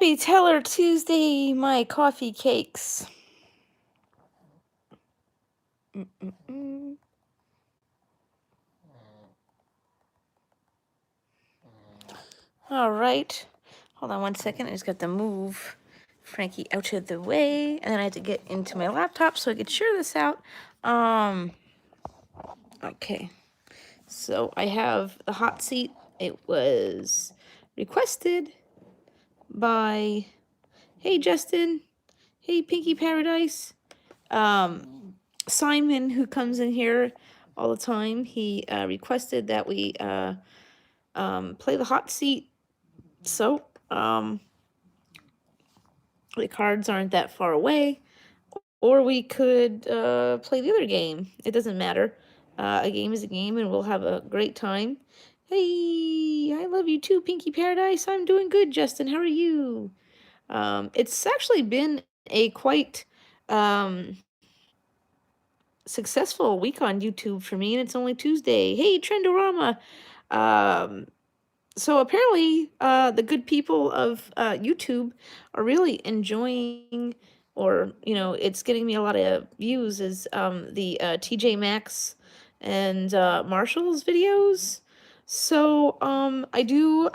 Happy Teller Tuesday, my coffee cakes. All right. Hold on one second. I just got to move Frankie out of the way, and then I had to get into my laptop so I could share this out. Okay. So I have the hot seat. It was requested by, hey Justin, hey Pinky Paradise, Simon, who comes in here all the time. He requested that we play the hot seat. So the cards aren't that far away, or we could play the other game. It doesn't matter. A game is a game, and we'll have a great time. Hey, I love you too, Pinky Paradise. I'm doing good, Justin. How are you? It's actually been a quite successful week on YouTube for me, and it's only Tuesday. Hey, Trendorama. So apparently, the good people of YouTube are really enjoying, or it's getting me a lot of views. Is the TJ Maxx and Marshall's videos. So I do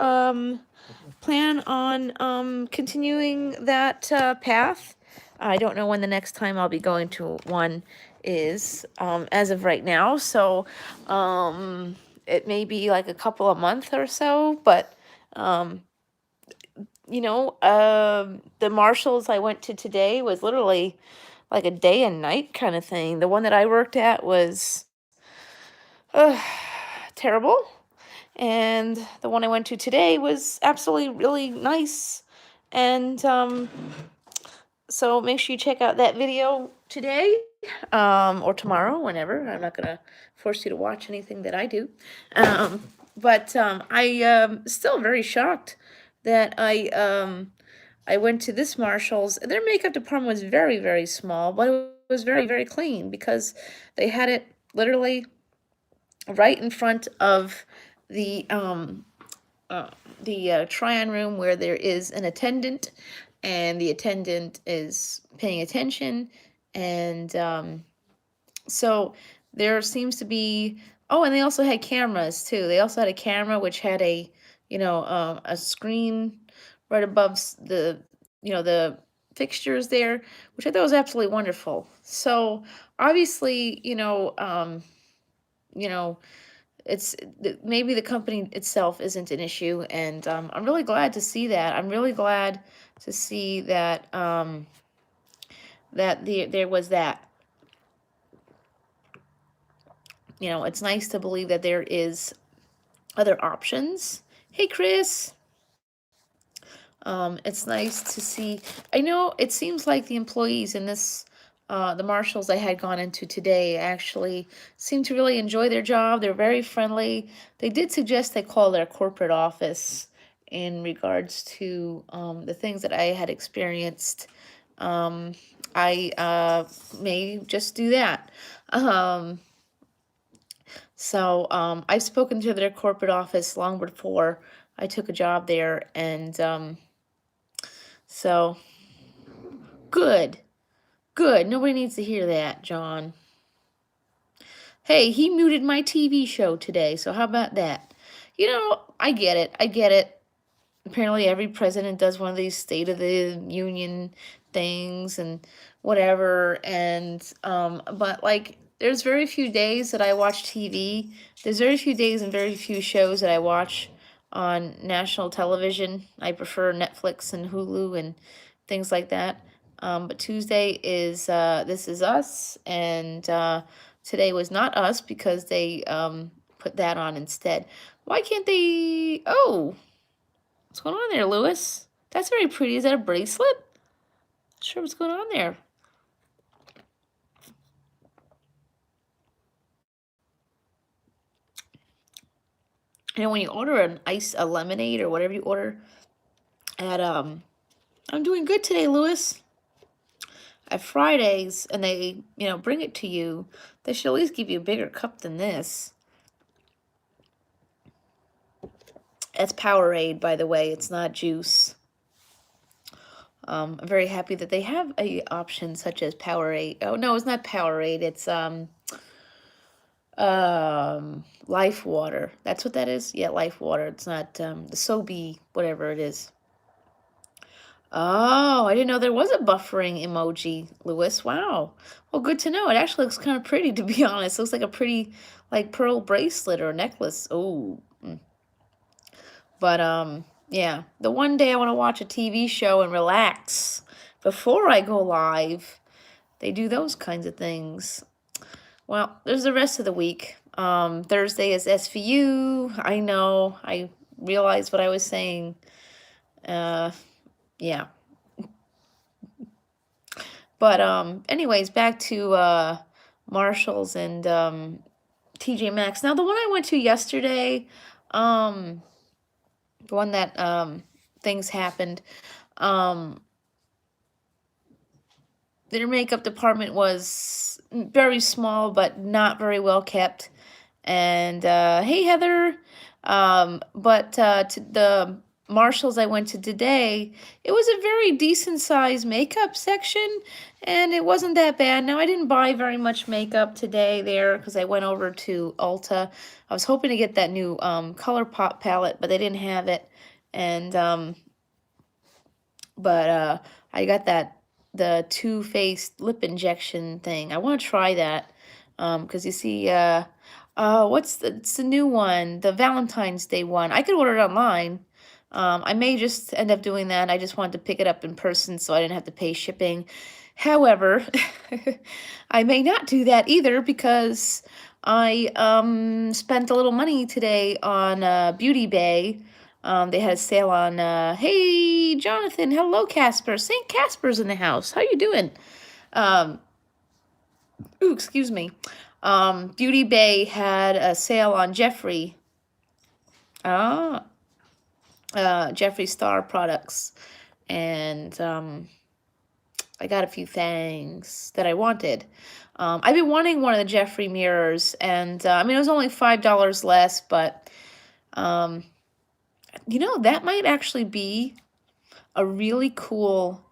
plan on continuing that path. I don't know when the next time I'll be going to one is, as of right now. So it may be like a couple of months or so, but the Marshalls I went to today was literally like a day and night kind of thing. The one that I worked at was terrible, and the one I went to today was absolutely really nice. And so make sure you check out that video today, or tomorrow, whenever. I'm not gonna force you to watch anything that I do. But I am still very shocked that I went to this Marshall's. Their makeup department was very, very small, but it was very, very clean because they had it literally right in front of the try-on room, where there is an attendant, and the attendant is paying attention. And so there seems to be, oh, and they also had cameras too. They also had a camera which had a a screen right above the fixtures there, which I thought was absolutely wonderful. So obviously, you know maybe the company itself isn't an issue, and I'm really glad to see that. I'm really glad to see that there was that. It's nice to believe that there is other options. Hey, Chris. It's nice to see. I know it seems like the employees in the Marshalls I had gone into today actually seem to really enjoy their job. They're very friendly. They did suggest they call their corporate office in regards to the things that I had experienced. I may just do that. So I've spoken to their corporate office long before I took a job there, and so good. Good. Nobody needs to hear that, John. Hey, he muted my TV show today, so how about that? I get it. I get it. Apparently every president does one of these State of the Union things and whatever, and but like there's very few days that I watch TV. There's very few days and very few shows that I watch on national television. I prefer Netflix and Hulu and things like that. But Tuesday is This Is Us, and today was Not Us because they put that on instead. Why can't they? Oh, what's going on there, Lewis? That's very pretty. Is that a bracelet? Not sure what's going on there. When you order a lemonade or whatever you order at I'm doing good today, Lewis. At Fridays, and they bring it to you, they should at least give you a bigger cup than this. That's Powerade, by the way. It's not juice. I'm very happy that they have a option such as Powerade. Oh no, it's not Powerade. It's Life Water. That's what that is. Yeah, Life Water. It's not the Sobe, whatever it is. Oh, I didn't know there was a buffering emoji, Lewis. Wow. Well, good to know. It actually looks kind of pretty, to be honest. It looks like a pretty, like, pearl bracelet or necklace. Oh. But yeah, the one day I want to watch a TV show and relax before I go live, they do those kinds of things. Well, there's the rest of the week. Thursday is SVU. I know. I realized what I was saying. Yeah. But anyways, back to Marshalls and TJ Maxx. Now the one I went to yesterday, the one that things happened, their makeup department was very small but not very well kept. And hey Heather, but to the Marshalls I went to today, it was a very decent sized makeup section, and it wasn't that bad. Now I didn't buy very much makeup today there because I went over to Ulta. I was hoping to get that new ColourPop palette, but they didn't have it. And I got the Too Faced lip injection thing. I want to try that because you see, it's the new one, the Valentine's Day one. I could order it online. I may just end up doing that. I just wanted to pick it up in person so I didn't have to pay shipping. However, I may not do that either because I spent a little money today on Beauty Bay. They had a sale on, hey, Jonathan, hello, Casper. St. Casper's in the house. How you doing? Ooh, excuse me. Beauty Bay had a sale on Jeffree Star products. And I got a few things that I wanted. I've been wanting one of the Jeffree mirrors, and I mean, it was only $5 less, but that might actually be a really cool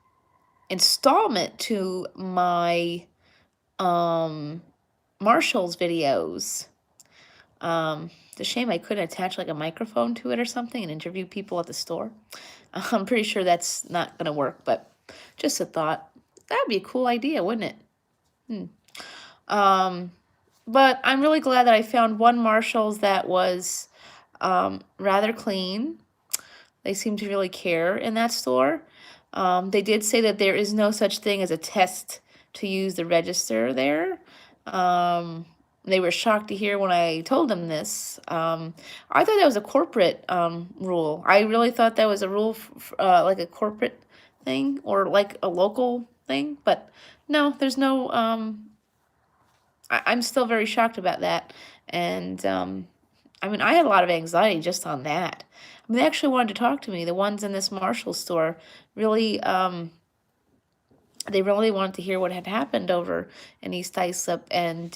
installment to my Marshall's videos. It's a shame I couldn't attach like a microphone to it or something and interview people at the store. I'm pretty sure that's not going to work, but just a thought. That'd be a cool idea, wouldn't it? But I'm really glad that I found one Marshall's that was rather clean. They seem to really care in that store. They did say that there is no such thing as a test to use the register there. They were shocked to hear when I told them this. I thought that was a corporate rule. I really thought that was a rule, like a corporate thing or like a local thing. But no, there's no. I'm still very shocked about that. And I mean, I had a lot of anxiety just on that. I mean, they actually wanted to talk to me. The ones in this Marshall store really, they really wanted to hear what had happened over in East Islip. And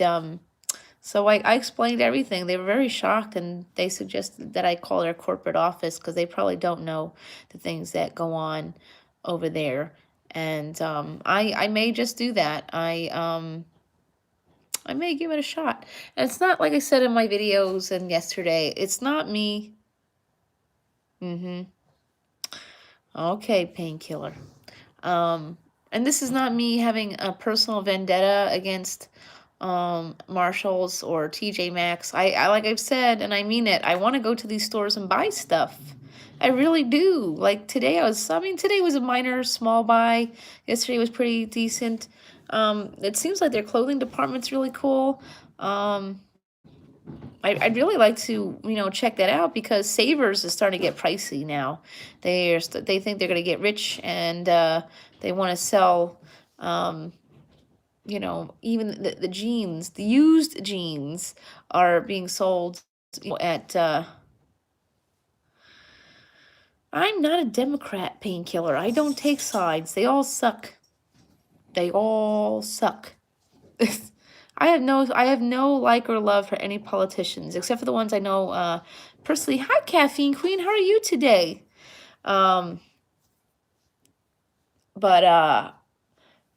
so I explained everything. They were very shocked, and they suggested that I call their corporate office because they probably don't know the things that go on over there. And I may just do that. I may give it a shot. And it's not like I said in my videos and yesterday. It's not me. Okay, painkiller. And this is not me having a personal vendetta against Marshalls or TJ Maxx. I like I've said, and I mean it, I want to go to these stores and buy stuff. I really do. Like today today was a minor small buy. Yesterday was pretty decent. It seems like their clothing department's really cool. I'd really like to, check that out because Savers is starting to get pricey now. They think they're going to get rich, and they want to sell, even the jeans, the used jeans are being sold at. I'm not a Democrat, painkiller. I don't take sides. They all suck. They all suck. I have no like or love for any politicians except for the ones I know personally. Hi, Caffeine Queen. How are you today? But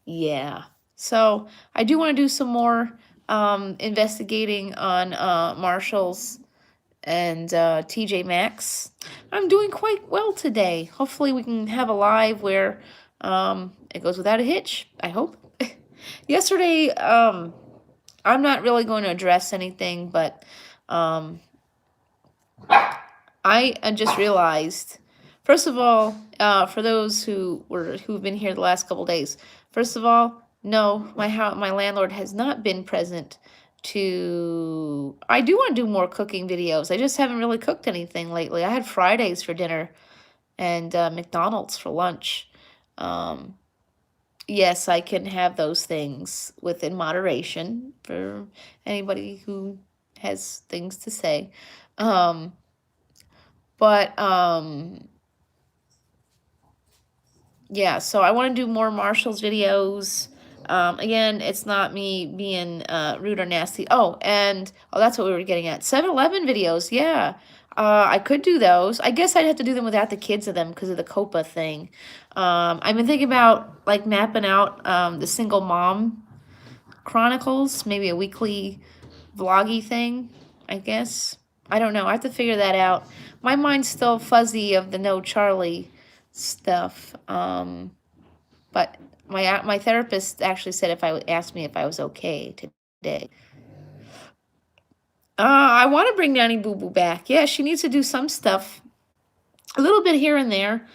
yeah. So I do want to do some more investigating on Marshalls and TJ Maxx. I'm doing quite well today. Hopefully we can have a live where it goes without a hitch, I hope. Yesterday, I'm not really going to address anything, but um, I just realized, first of all, for those who've been here the last couple days, first of all, no, my landlord has not been present to. I do want to do more cooking videos. I just haven't really cooked anything lately. I had Fridays for dinner and McDonald's for lunch. Um, yes, I can have those things within moderation for anybody who has things to say. But yeah, so I want to do more Marshall's videos. Again, it's not me being rude or nasty. Oh, and that's what we were getting at. 7-Eleven videos, yeah. I could do those. I guess I'd have to do them without the kids in them because of the COPA thing. I've been thinking about like mapping out the single mom chronicles, maybe a weekly vloggy thing, I guess. I don't know. I have to figure that out. My mind's still fuzzy of the No Charlie stuff. But my therapist actually said if I asked me if I was okay today. I want to bring Nanny Boo Boo back. Yeah, she needs to do some stuff, a little bit here and there.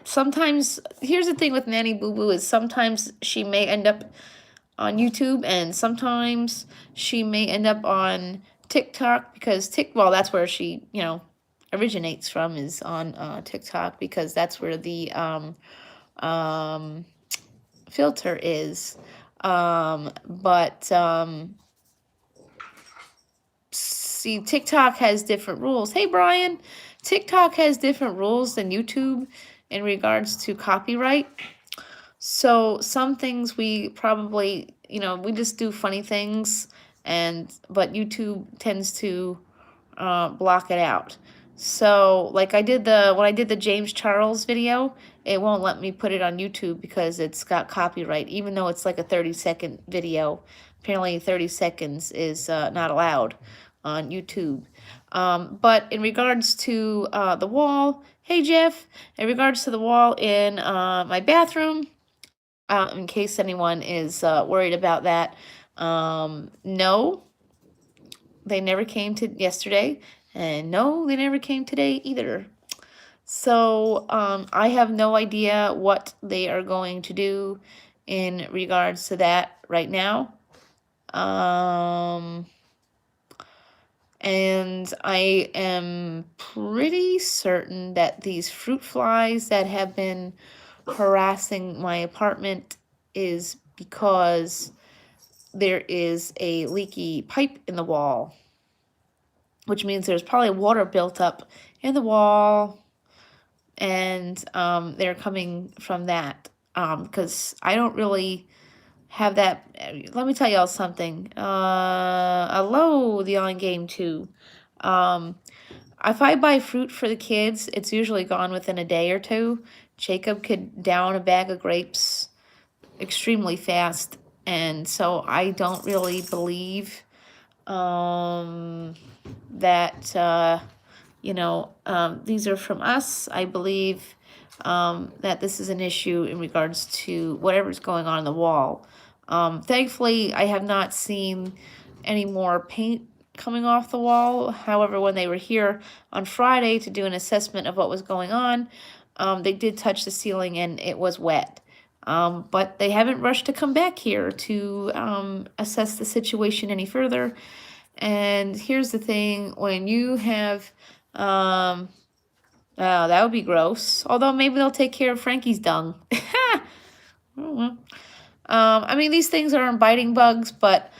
Sometimes, here's the thing with Nanny Boo Boo is sometimes she may end up on YouTube, and sometimes she may end up on TikTok because well, that's where she, originates from, is on TikTok, because that's where the filter is. But see, TikTok has different rules. Hey, Brian, TikTok has different rules than YouTube in regards to copyright. So some things we probably, we just do funny things, but YouTube tends to block it out. So like when I did the James Charles video, it won't let me put it on YouTube because it's got copyright, even though it's like a 30-second video. Apparently 30 seconds is not allowed on YouTube. But in regards to the wall, hey Jeff, in regards to the wall in my bathroom, in case anyone is worried about that, no, they never came to yesterday, and no, they never came today either. So I have no idea what they are going to do in regards to that right now. And I am pretty certain that these fruit flies that have been harassing my apartment is because there is a leaky pipe in the wall, which means there's probably water built up in the wall, and they're coming from that, because I don't really have that. Let me tell y'all something. Hello, the on game too. If I buy fruit for the kids, it's usually gone within a day or two. Jacob could down a bag of grapes extremely fast, and so I don't really believe that these are from us. I believe that this is an issue in regards to whatever's going on in the wall. Thankfully, I have not seen any more paint coming off the wall. However, when they were here on Friday to do an assessment of what was going on, they did touch the ceiling and it was wet. But they haven't rushed to come back here to assess the situation any further. And here's the thing, when you have, oh, that would be gross. Although maybe they'll take care of Frankie's dung. I mean, these things aren't biting bugs, but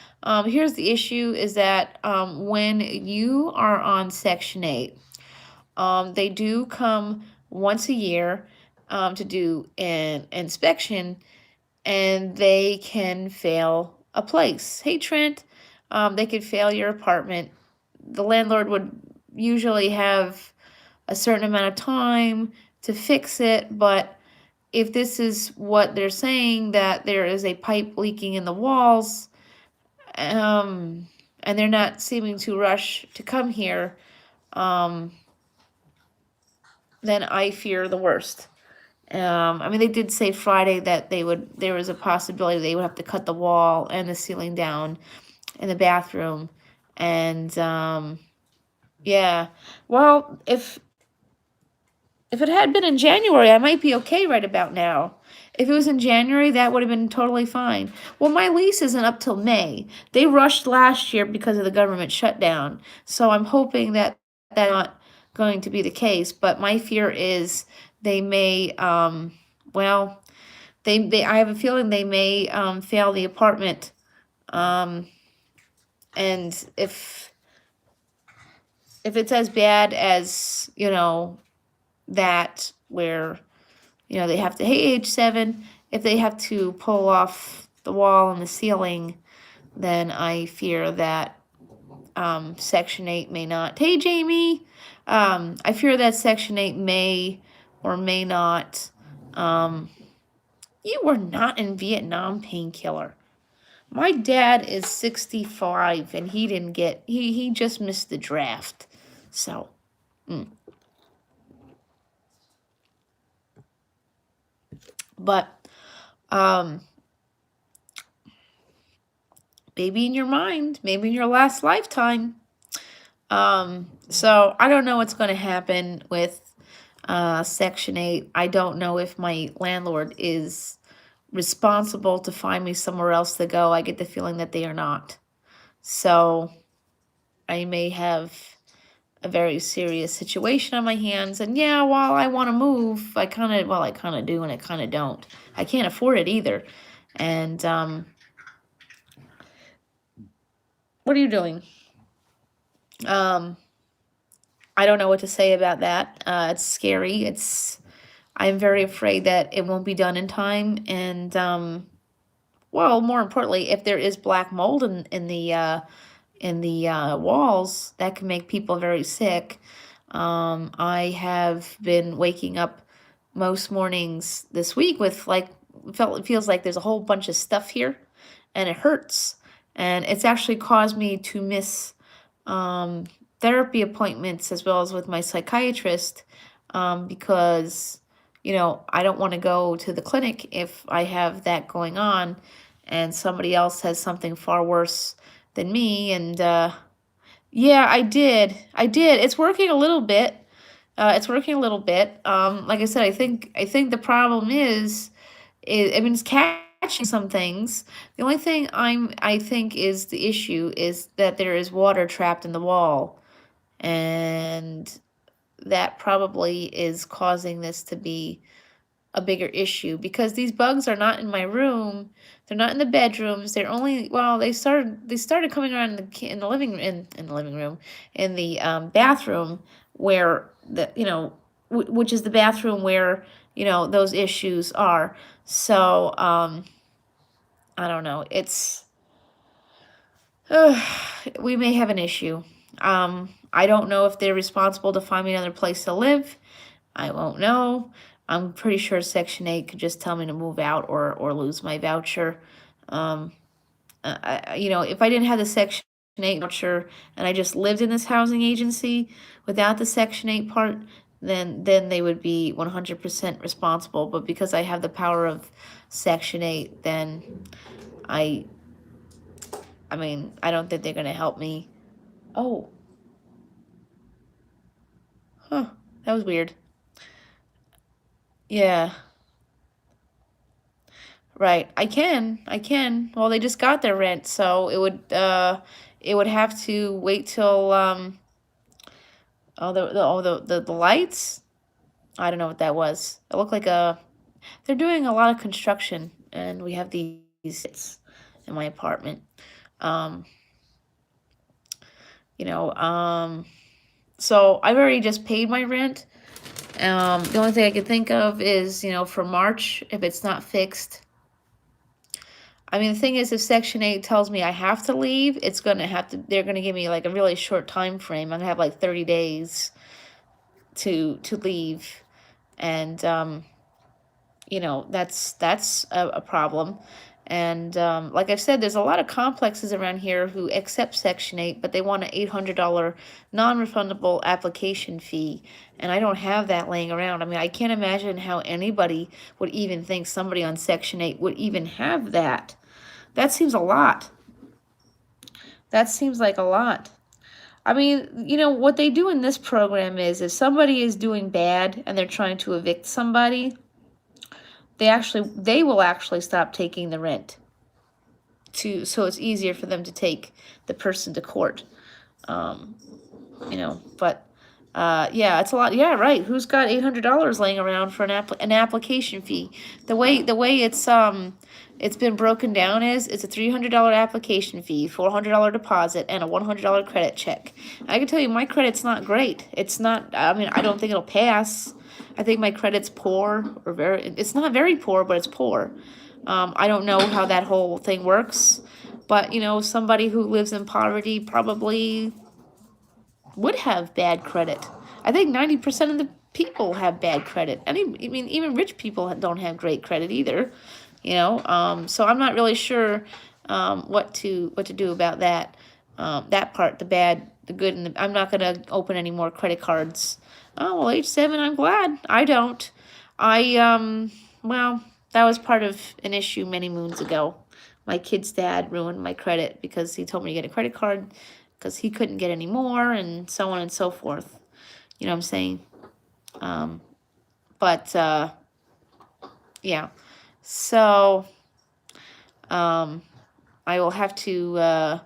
here's the issue is that when you are on Section 8, they do come once a year to do an inspection, and they can fail a place. Hey, Trent, they could fail your apartment. The landlord would usually have a certain amount of time to fix it, but if this is what they're saying, that there is a pipe leaking in the walls, and they're not seeming to rush to come here, then I fear the worst. I mean, they did say Friday that there was a possibility they would have to cut the wall and the ceiling down in the bathroom. And, yeah, well, if it had been in January, I might be okay right about now. If it was in January, that would have been totally fine. Well, my lease isn't up till May. They rushed last year because of the government shutdown. So I'm hoping that that's not going to be the case. But my fear is they may, well, I have a feeling they may fail the apartment. And if it's as bad as, that where, they have to, hey, H7, if they have to pull off the wall and the ceiling, then I fear that Section 8 may not. Hey, Jamie, I fear that Section 8 may or may not. You were not in Vietnam, Painkiller. My dad is 65 and he didn't get, he just missed the draft. So, but, maybe in your mind, maybe in your last lifetime. So I don't know what's going to happen with Section 8. I don't know if my landlord is responsible to find me somewhere else to go. I get the feeling that they are not. So I may have a very serious situation on my hands. And yeah, while I want to move, I kind of do and I kind of don't. I can't afford it either. And what are you doing? I don't know what to say about that. It's scary. I'm very afraid that it won't be done in time. And, well, more importantly, if there is black mold in the walls, that can make people very sick. I have been waking up most mornings this week with it feels like there's a whole bunch of stuff here, and it hurts. And it's actually caused me to miss therapy appointments as well as with my psychiatrist, because I don't want to go to the clinic if I have that going on and somebody else has something far worse than me. And yeah, I did. It's working a little bit. Like I said, I think the problem it's catching some things. The only thing I think is the issue is that there is water trapped in the wall, and that probably is causing this to be a bigger issue, because these bugs are not in my room. They're not in the bedrooms. They're only, well, they started coming around in the living room, in the bathroom, where which is the bathroom where those issues are. So I don't know. We may have an issue. I don't know if they're responsible to find me another place to live. I won't know. I'm pretty sure Section 8 could just tell me to move out or lose my voucher. If I didn't have the Section 8 voucher and I just lived in this housing agency without the Section 8 part, then they would be 100% responsible. But because I have the power of Section 8, then I don't think they're going to help me. Oh. Huh. That was weird. Yeah. Right. I can. Well, they just got their rent, so it would have to wait till the lights. I don't know what that was. It looked like they're doing a lot of construction, and we have these in my apartment. So I've already just paid my rent. The only thing I can think of is, for March, if it's not fixed. I mean, the thing is, if Section 8 tells me I have to leave, they're gonna give me like a really short time frame. I'm gonna have like 30 days to leave. And that's a problem. And like I've said, there's a lot of complexes around here who accept Section 8, but they want an $800 non-refundable application fee. And I don't have that laying around. I mean, I can't imagine how anybody would even think somebody on Section 8 would even have that. That seems a lot. That seems like a lot. I mean, what they do in this program is if somebody is doing bad and they're trying to evict somebody, they will actually stop taking the rent so it's easier for them to take the person to court. But yeah, it's a lot. Yeah, right. Who's got $800 laying around for an application fee? The way it's been broken down is it's a $300 application fee, $400 deposit, and a $100 credit check. I can tell you my credit's not great. It's not. I mean, I don't think it'll pass. I think my credit's poor or it's not very poor, but it's poor. I don't know how that whole thing works, but somebody who lives in poverty probably would have bad credit. I think 90% of the people have bad credit. I mean, even rich people don't have great credit either. So I'm not really sure what to do about that. That part, the bad, the good, and I'm not going to open any more credit cards. Oh, well, age 7, I'm glad. I don't. Well, that was part of an issue many moons ago. My kid's dad ruined my credit because he told me to get a credit card because he couldn't get any more, and so on and so forth. You know what I'm saying? Yeah. So, I will have to, I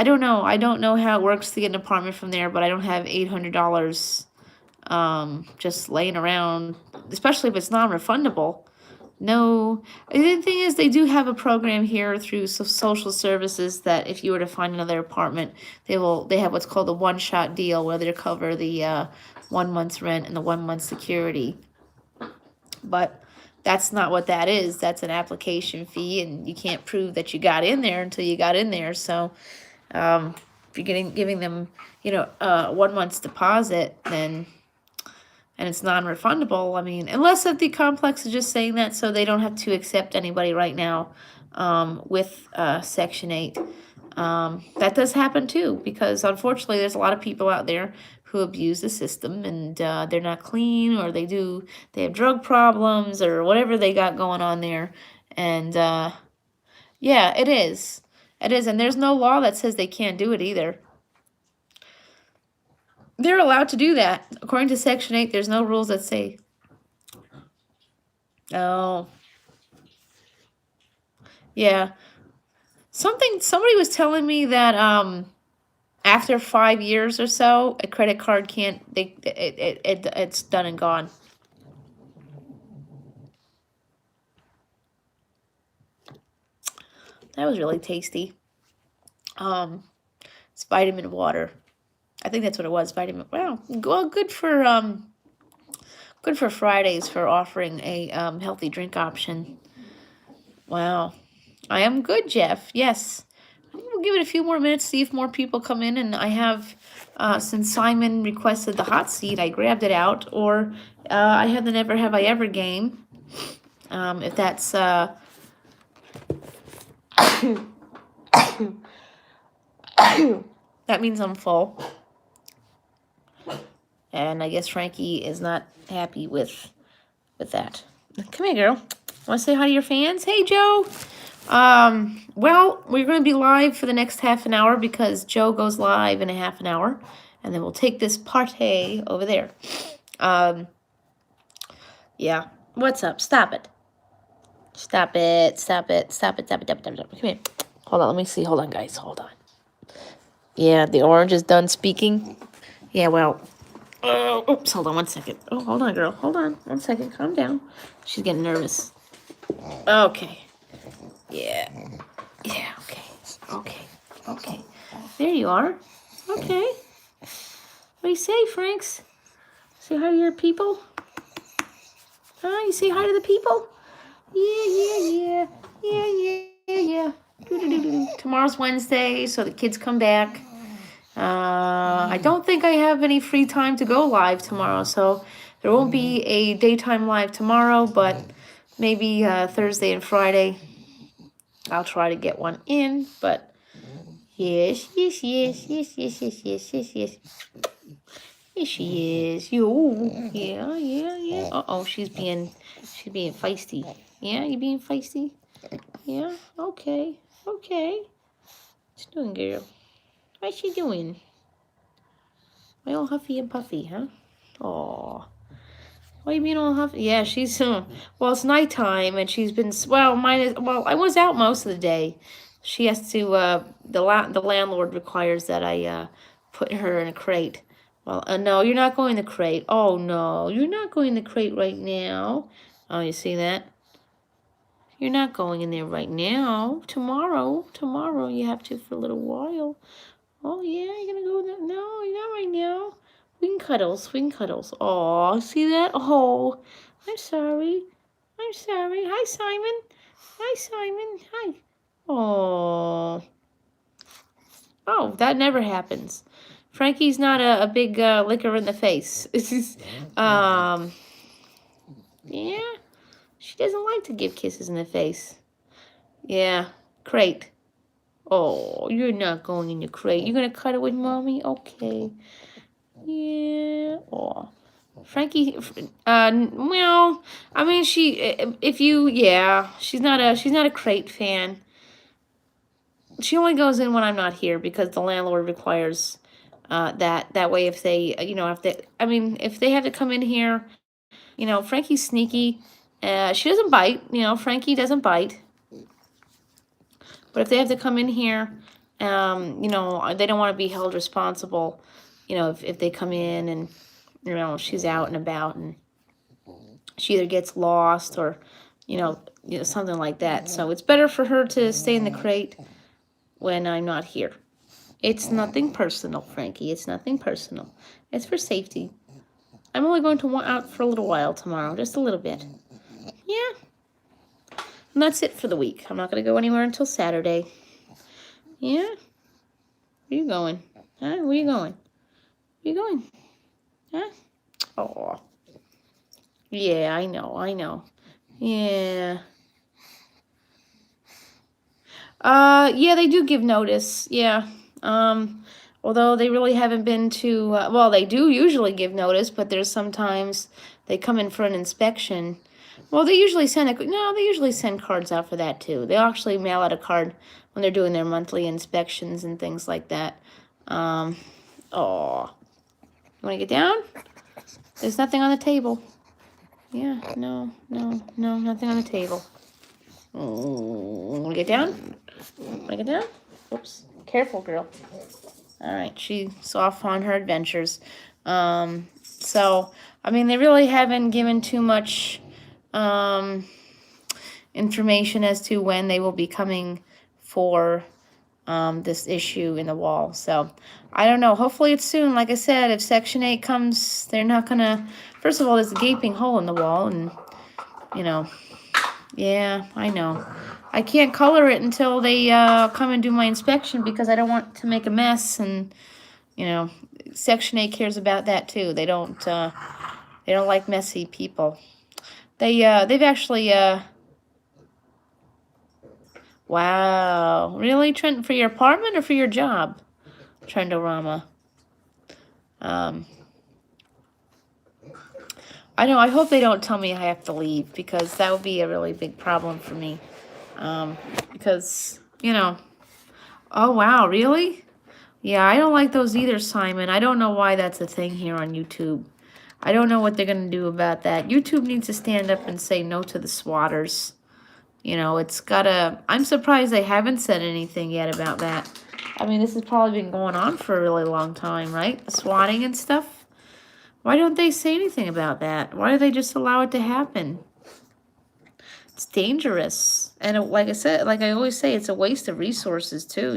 don't know. I don't know how it works to get an apartment from there, but I don't have $800 just laying around, especially if it's non-refundable. No. The thing is, they do have a program here through social services that if you were to find another apartment, they have what's called a one-shot deal where they cover the 1 month's rent and the 1 month security. But that's not what that is. That's an application fee, and you can't prove that you got in there until you got in there. So if you're giving them 1 month's deposit, then and it's non-refundable, I mean, unless if the complex is just saying that so they don't have to accept anybody right now with Section 8. That does happen too, because unfortunately there's a lot of people out there who abuse the system, and they're not clean, or they have drug problems or whatever they got going on there. And yeah, it is. And there's no law that says they can't do it either. They're allowed to do that. According to Section 8, there's no rules that say. Oh. Yeah. Somebody was telling me that after 5 years or so, a credit card it's done and gone. That was really tasty. It's vitamin water. I think that's what it was. Vitamin. Wow. Well, good for Fridays for offering a healthy drink option. Wow. I am good, Jeff. Yes. We'll give it a few more minutes, see if more people come in. And I have, since Simon requested the hot seat, I grabbed it out. Or I have the Never Have I Ever game. If that's... that means I'm full. And I guess Frankie is not happy with that. Come here, girl. Want to say hi to your fans? Hey, Joe. Well, we're going to be live for the next half an hour because Joe goes live in a half an hour. And then we'll take this party over there. Yeah. What's up? Stop it. Stop it. Stop it. Stop it. Stop it. Stop it. Stop it. Stop it. Come here. Hold on. Let me see. Hold on, guys. Hold on. Yeah, the orange is done speaking. Yeah, well... oops, hold on 1 second. Oh, hold on, girl. Hold on 1 second. Calm down. She's getting nervous. Okay. Yeah. Yeah, okay. Okay. Okay. There you are. Okay. What do you say, Franks? Say hi to your people? Huh? You say hi to the people? Yeah. Tomorrow's Wednesday, so the kids come back. I don't think I have any free time to go live tomorrow, so There won't be a daytime live tomorrow, but maybe Thursday and Friday I'll try to get one in. But yes. Here she is. You. Yeah. Uh-oh, she's being feisty. Yeah, you being feisty? Yeah, okay. What you doing, girl? What's she doing? Why all huffy and puffy, huh? Aw. Why you being all huffy? Yeah, she's, well, it's nighttime, and she's been, I was out most of the day. She has to, the landlord requires that I, put her in a crate. Well, no, you're not going to the crate. Oh, no, you're not going to the crate right now. Oh, you see that? You're not going in there right now. Tomorrow you have to for a little while. Oh, yeah, you're gonna go there? No, you're not right now. Swing cuddles. Oh, see that? Oh, I'm sorry. Hi, Simon. Hi. Oh. Oh, that never happens. Frankie's not a big licker in the face. Yeah, she doesn't like to give kisses in the face. Yeah, crate. Oh, you're not going in the crate. You're gonna cuddle with mommy? Okay. Yeah. Oh, Frankie. Well, I mean, she's not a crate fan. She only goes in when I'm not here because the landlord requires that way. If they, if they have to come in here, Frankie's sneaky. She doesn't bite. Frankie doesn't bite. But if they have to come in here, they don't want to be held responsible. If they come in and she's out and about and she either gets lost or something like that. So it's better for her to stay in the crate when I'm not here. It's nothing personal, Frankie. It's nothing personal. It's for safety. I'm only going to out for a little while tomorrow, just a little bit. Yeah. And that's it for the week. I'm not going to go anywhere until Saturday. Yeah? Where you going? Huh? Where you going? Where you going? Huh? Oh. Yeah, I know. Yeah. Yeah, they do give notice. Yeah. Although they really haven't been to, they do usually give notice, but there's sometimes they come in for an inspection. Well, they usually send cards out for that too. They actually mail out a card when they're doing their monthly inspections and things like that. You want to get down? There's nothing on the table. Yeah, no, nothing on the table. Want to get down? Oops, careful, girl. All right, she's off on her adventures. So, they really haven't given too much information as to when they will be coming for this issue in the wall. So, I don't know. Hopefully it's soon. Like I said, if Section 8 comes, they're not going to... First of all, there's a gaping hole in the wall, and, yeah, I know. I can't color it until they come and do my inspection because I don't want to make a mess, and Section 8 cares about that too. They don't like messy people. They've actually wow, really, Trent, for your apartment or for your job, Trendorama? I know, I hope they don't tell me I have to leave because that would be a really big problem for me. Because, oh wow, really? Yeah, I don't like those either, Simon. I don't know why that's a thing here on YouTube. I don't know what they're going to do about that. YouTube needs to stand up and say no to the swatters. It's gotta... I'm surprised they haven't said anything yet about that. This has probably been going on for a really long time, right? Swatting and stuff. Why don't they say anything about that? Why do they just allow it to happen? It's dangerous. And like I said, like I always say, it's a waste of resources too,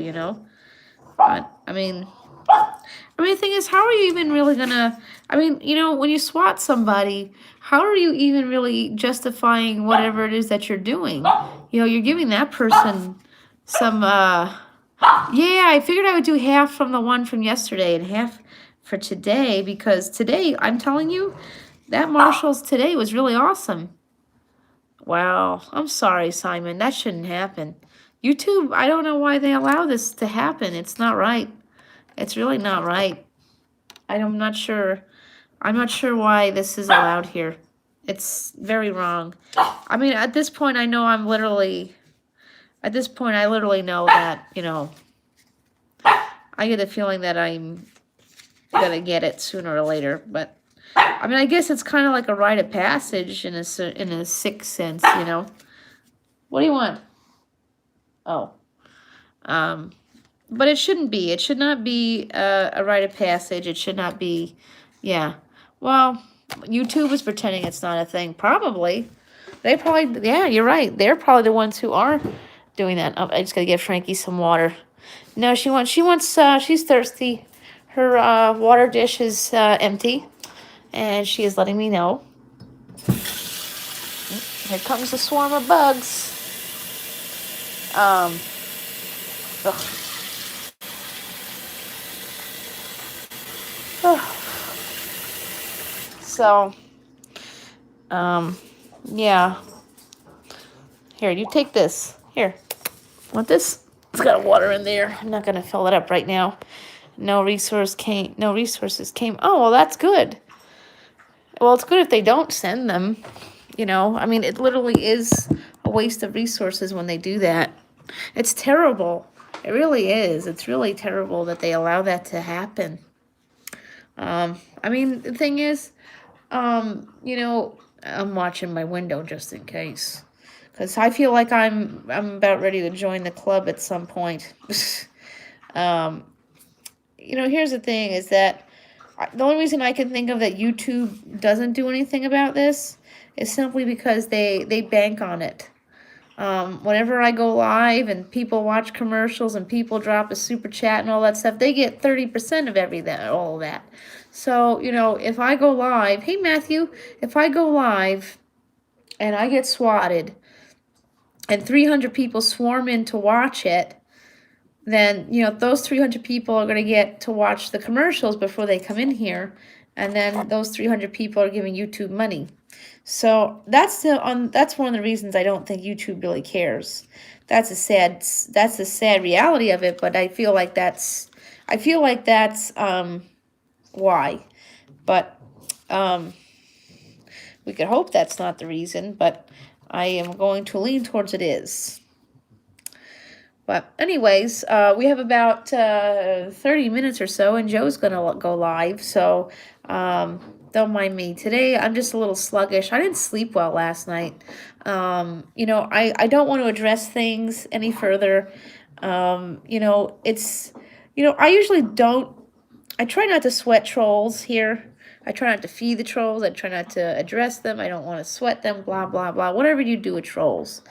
But, the thing is, how are you even really gonna... when you swat somebody, how are you even really justifying whatever it is that you're doing? You're giving that person some, yeah, I figured I would do half from the one from yesterday and half for today, because today, I'm telling you, That Marshall's today was really awesome. Wow. I'm sorry, Simon. That shouldn't happen. YouTube, I don't know why they allow this to happen. It's not right. It's really not right. I'm not sure. I'm not sure why this is allowed here. It's very wrong. I mean, at this point, I know I literally know that, I get a feeling that I'm gonna get it sooner or later. But, I mean, I guess it's kind of like a rite of passage in a sick sense, What do you want? Oh. But it shouldn't be. It should not be a rite of passage. It should not be, yeah. Well, YouTube is pretending it's not a thing. Probably. They probably, yeah, you're right. They're probably the ones who are doing that. Oh, I just gotta give Frankie some water. No, she's thirsty. Her water dish is empty, and she is letting me know. Here comes a swarm of bugs. Ugh. So, yeah. Here, you take this. Here. Want this? It's got water in there. I'm not gonna fill it up right now. No resources came. Oh, well, that's good. Well, it's good if they don't send them. I mean, it literally is a waste of resources when they do that. It's terrible. It really is. It's really terrible that they allow that to happen. I mean, the thing is, I'm watching my window just in case, because I feel like I'm about ready to join the club at some point. Here's the thing: is that the only reason I can think of that YouTube doesn't do anything about this is simply because they bank on it. Whenever I go live and people watch commercials and people drop a super chat and all that stuff, they get 30% of all of that. So, if I go live, hey Matthew, if I go live and I get swatted and 300 people swarm in to watch it, then, those 300 people are going to get to watch the commercials before they come in here. And then those 300 people are giving YouTube money. So that's one of the reasons I don't think YouTube really cares. That's the sad reality of it, but I feel like that's why. But we could hope that's not the reason, but I am going to lean towards it is. But anyways, we have about 30 minutes or so, and Joe's gonna go live. So don't mind me. Today I'm just a little sluggish. I didn't sleep well last night. I don't want to address things any further. It's I usually don't. I try not to sweat trolls here. I try not to feed the trolls. I try not to address them. I don't want to sweat them. Blah blah blah. Whatever you do with trolls.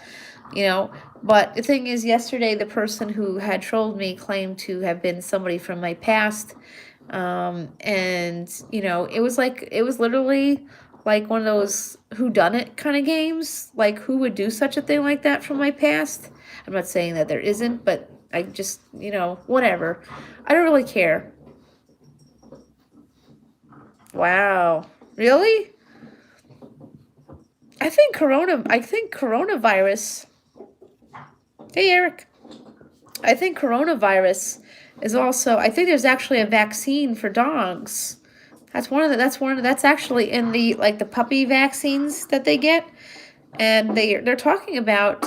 But the thing is, yesterday the person who had trolled me claimed to have been somebody from my past. And it was literally like one of those whodunit kind of games. Like, who would do such a thing like that from my past? I'm not saying that there isn't, but I just, whatever. I don't really care. Wow. Really? I think coronavirus. Hey, Eric. I think coronavirus is also, I think there's actually a vaccine for dogs. That's actually in the puppy vaccines that they get. And they're talking about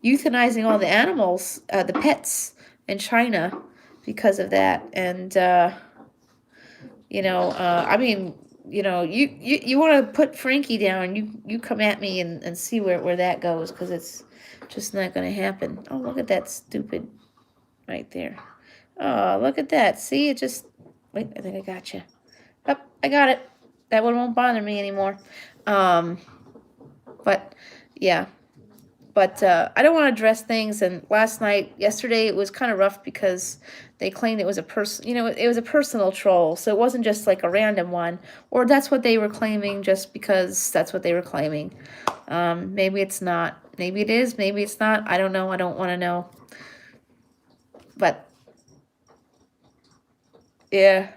euthanizing all the animals, the pets in China because of that. And I mean, you want to put Frankie down, you come at me and see where that goes, because it's just not going to happen. Oh, look at that stupid right there. Oh, look at that. See, it just, wait, I think I got you. Oh, I got it. That one won't bother me anymore. But yeah. But I don't want to address things. And yesterday, it was kind of rough because they claimed it was it was a personal troll. So it wasn't just like a random one, or that's what they were claiming just because that's what they were claiming. Maybe it's not. Maybe it is. Maybe it's not. I don't know. I don't want to know. But yeah.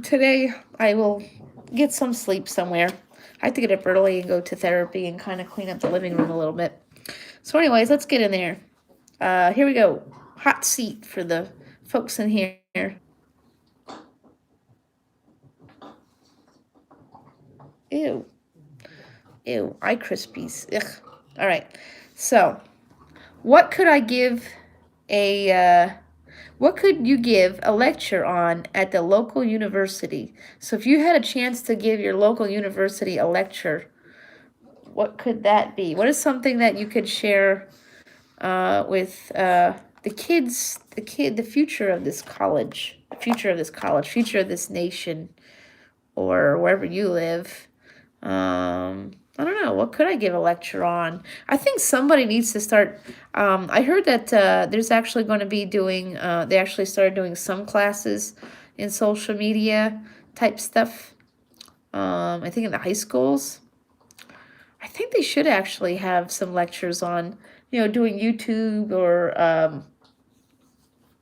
Today I will get some sleep somewhere. I have to get up early and go to therapy and kind of clean up the living room a little bit. So, anyways, let's get in there. Here we go. Hot seat for the folks in here. Ew. Ew. Eye Krispies. Ugh. All right. So, what could I give what could you give a lecture on at the local university? So if you had a chance to give your local university a lecture, what could that be? What is something that you could share with the future of this college, future of this nation, or wherever you live? I don't know. What could I give a lecture on? I think somebody needs to start. I heard that there's actually going to be doing, they actually started doing some classes in social media type stuff. I think in the high schools. I think they should actually have some lectures on, doing YouTube or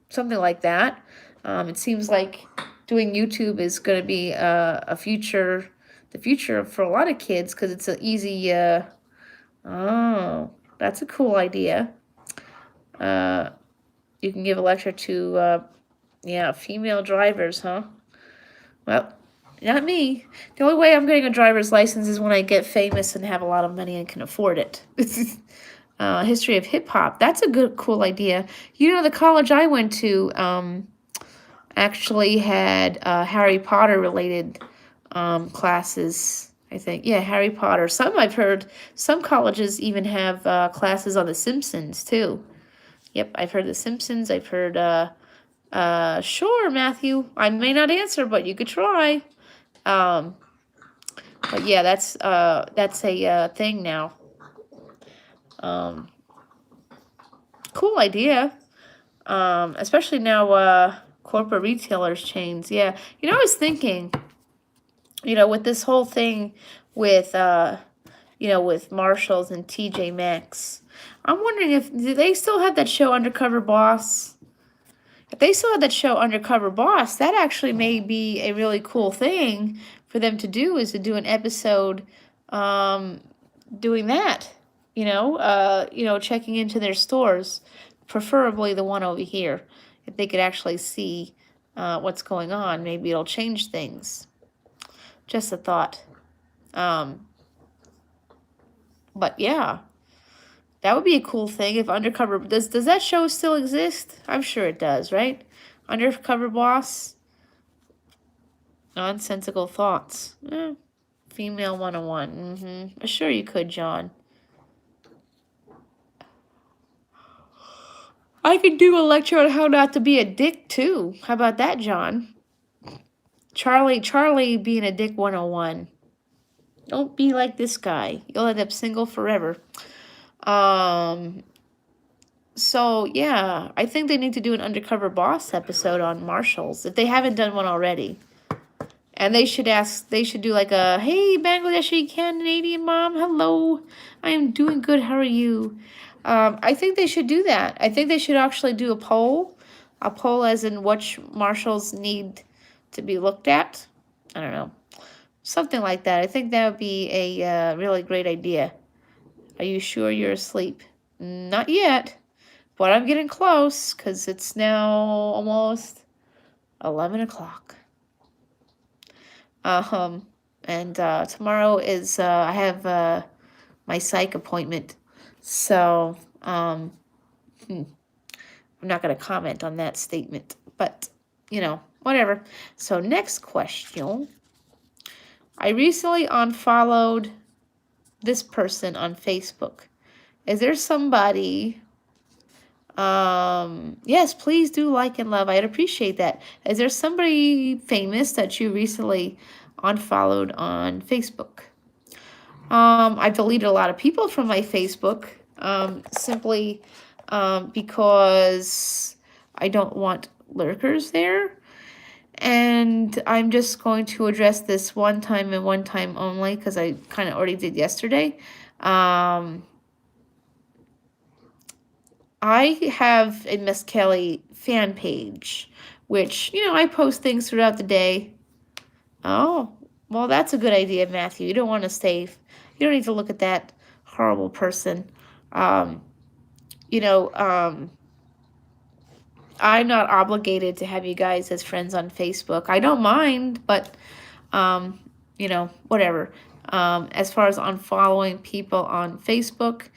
something like that. It seems like doing YouTube is going to be the future for a lot of kids because it's an easy. Oh, that's a cool idea. You can give a lecture to, female drivers, huh? Well, not me. The only way I'm getting a driver's license is when I get famous and have a lot of money and can afford it. History of hip hop. That's a cool idea. The college I went to actually had Harry Potter related classes. I think, yeah, Harry Potter. I've heard some colleges even have classes on The Simpsons too. Yep, I've heard The Simpsons. I've heard, sure, Matthew. I may not answer, but you could try. But yeah, that's a thing now. Cool idea. Especially now, corporate retailers chains. Yeah, I was thinking, with this whole thing with, with Marshalls and TJ Maxx. I'm wondering do they still have that show Undercover Boss? If they still have that show Undercover Boss, that actually may be a really cool thing for them to do, is to do an episode doing that. Checking into their stores, preferably the one over here. If they could actually see what's going on, maybe it'll change things. Just a thought. But yeah, that would be a cool thing if Undercover... Does that show still exist? I'm sure it does, right? Undercover Boss? Nonsensical Thoughts. Female 101. Sure you could, John. I could do a lecture on how not to be a dick, too. How about that, John? Charlie being a dick 101. Don't be like this guy. You'll end up single forever. So, yeah, I think they need to do an Undercover Boss episode on Marshalls, if they haven't done one already. And they should do like a, hey, Bangladeshi Canadian mom, hello, I am doing good, how are you? I think they should do that. I think they should actually do a poll as in which Marshalls need to be looked at. I don't know. Something like that. I think that would be a really great idea. Are you sure you're asleep? Not yet, but I'm getting close because it's now almost 11 o'clock. And tomorrow is I have my psych appointment, so I'm not going to comment on that statement, but whatever. So next question. I recently unfollowed this person on Facebook. Is there somebody... yes, please do like and love. I'd appreciate that. Is there somebody famous that you recently unfollowed on Facebook? I deleted a lot of people from my Facebook, simply because I don't want lurkers there. And I'm just going to address this one time and one time only, because I kind of already did yesterday. I have a Miss Kelly fan page, which, I post things throughout the day. Oh, well, that's a good idea, Matthew. You don't want to stay, you don't need to look at that horrible person. Um, you know, I'm not obligated to have you guys as friends on Facebook. I don't mind, but, um, whatever. As far as unfollowing people on Facebook,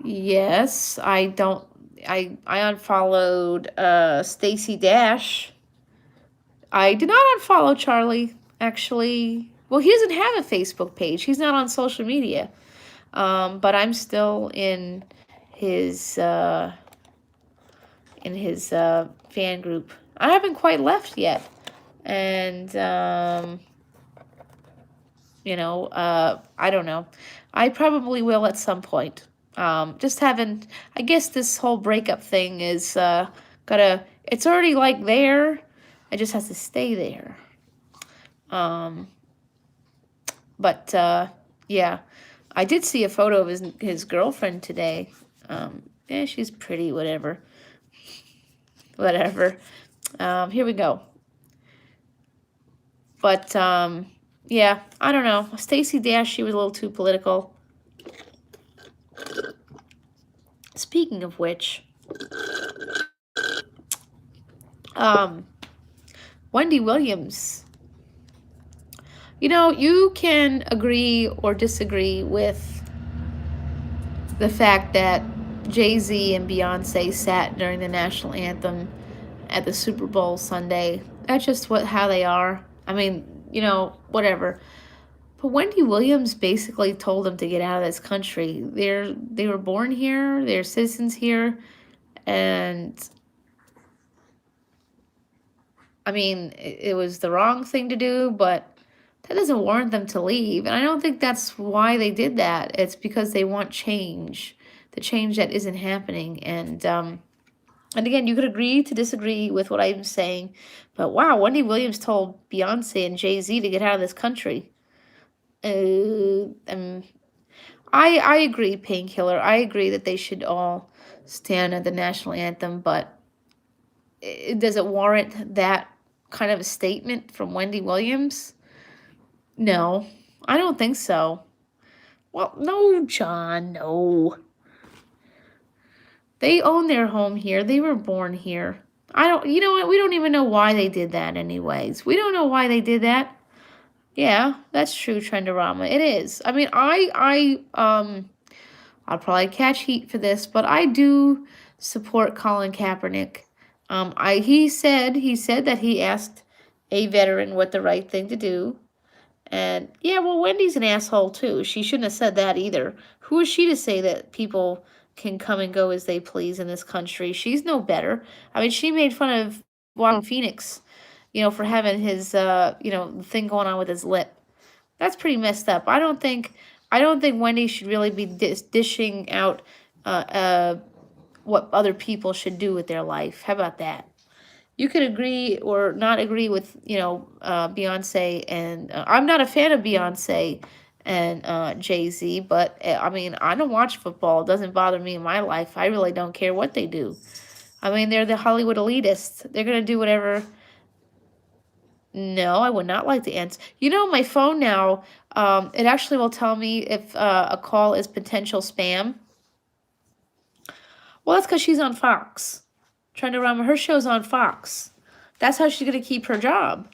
yes, I don't. I unfollowed Stacy Dash. I did not unfollow Charlie, actually. Well, he doesn't have a Facebook page. He's not on social media. But I'm still his uh, in his fan group. I haven't quite left yet, and I don't know. I probably will at some point. Just haven't. I guess this whole breakup thing is gotta. It's already like there. It just has to stay there. Um, but yeah, I did see a photo of his girlfriend today. Yeah, she's pretty. Whatever. Whatever. Here we go. But yeah, I don't know. Stacy Dash, she was a little too political. Speaking of which, Wendy Williams. You can agree or disagree with the fact that Jay-Z and Beyonce sat during the national anthem at the Super Bowl Sunday. That's just how they are. I mean, whatever. But Wendy Williams basically told them to get out of this country. They were born here, they're citizens here, and I mean, it was the wrong thing to do, but that doesn't warrant them to leave. And I don't think that's why they did that. It's because they want change, the change that isn't happening. And again, you could agree to disagree with what I'm saying, but wow, Wendy Williams told Beyonce and Jay-Z to get out of this country. I agree, Painkiller. I agree that they should all stand at the national anthem, but does it warrant that kind of a statement from Wendy Williams? No, I don't think so. Well, no, John, no. They own their home here. They were born here. You know what? We don't even know why they did that, anyways. We don't know why they did that. Yeah, that's true, Trendorama. It is. I mean, I'll probably catch heat for this, but I do support Colin Kaepernick. He said that he asked a veteran what the right thing to do. And yeah, well, Wendy's an asshole too. She shouldn't have said that either. Who is she to say that people can come and go as they please in this country? She's no better. I mean, she made fun of Joaquin Phoenix, for having his, thing going on with his lip. That's pretty messed up. I don't think Wendy should really be dishing out what other people should do with their life. How about that? You could agree or not agree with, Beyonce, and I'm not a fan of Beyonce and Jay-Z, but I mean, I don't watch football. It doesn't bother me in my life. I really don't care what they do. I mean, they're the Hollywood elitists. They're going to do whatever. No, I would not like to answer. My phone now, it actually will tell me if a call is potential spam. Well, that's because she's on Fox. Trying to run her show's on Fox. That's how she's going to keep her job.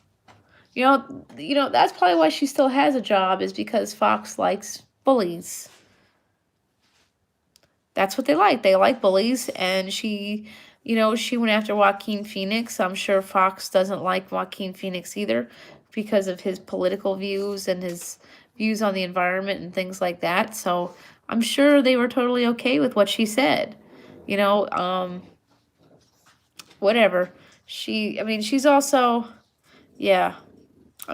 That's probably why she still has a job, is because Fox likes bullies. That's what they like. They like bullies, and she went after Joaquin Phoenix. I'm sure Fox doesn't like Joaquin Phoenix either because of his political views and his views on the environment and things like that. So I'm sure they were totally okay with what she said. Whatever. She's also, yeah.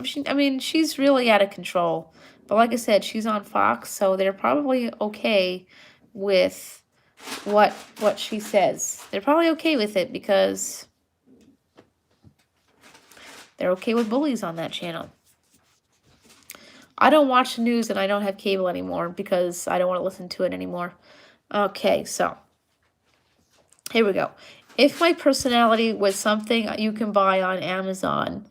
She's really out of control. But like I said, she's on Fox, so they're probably okay with what she says. They're probably okay with it because they're okay with bullies on that channel. I don't watch the news and I don't have cable anymore because I don't want to listen to it anymore. Okay, so here we go. If my personality was something you can buy on Amazon,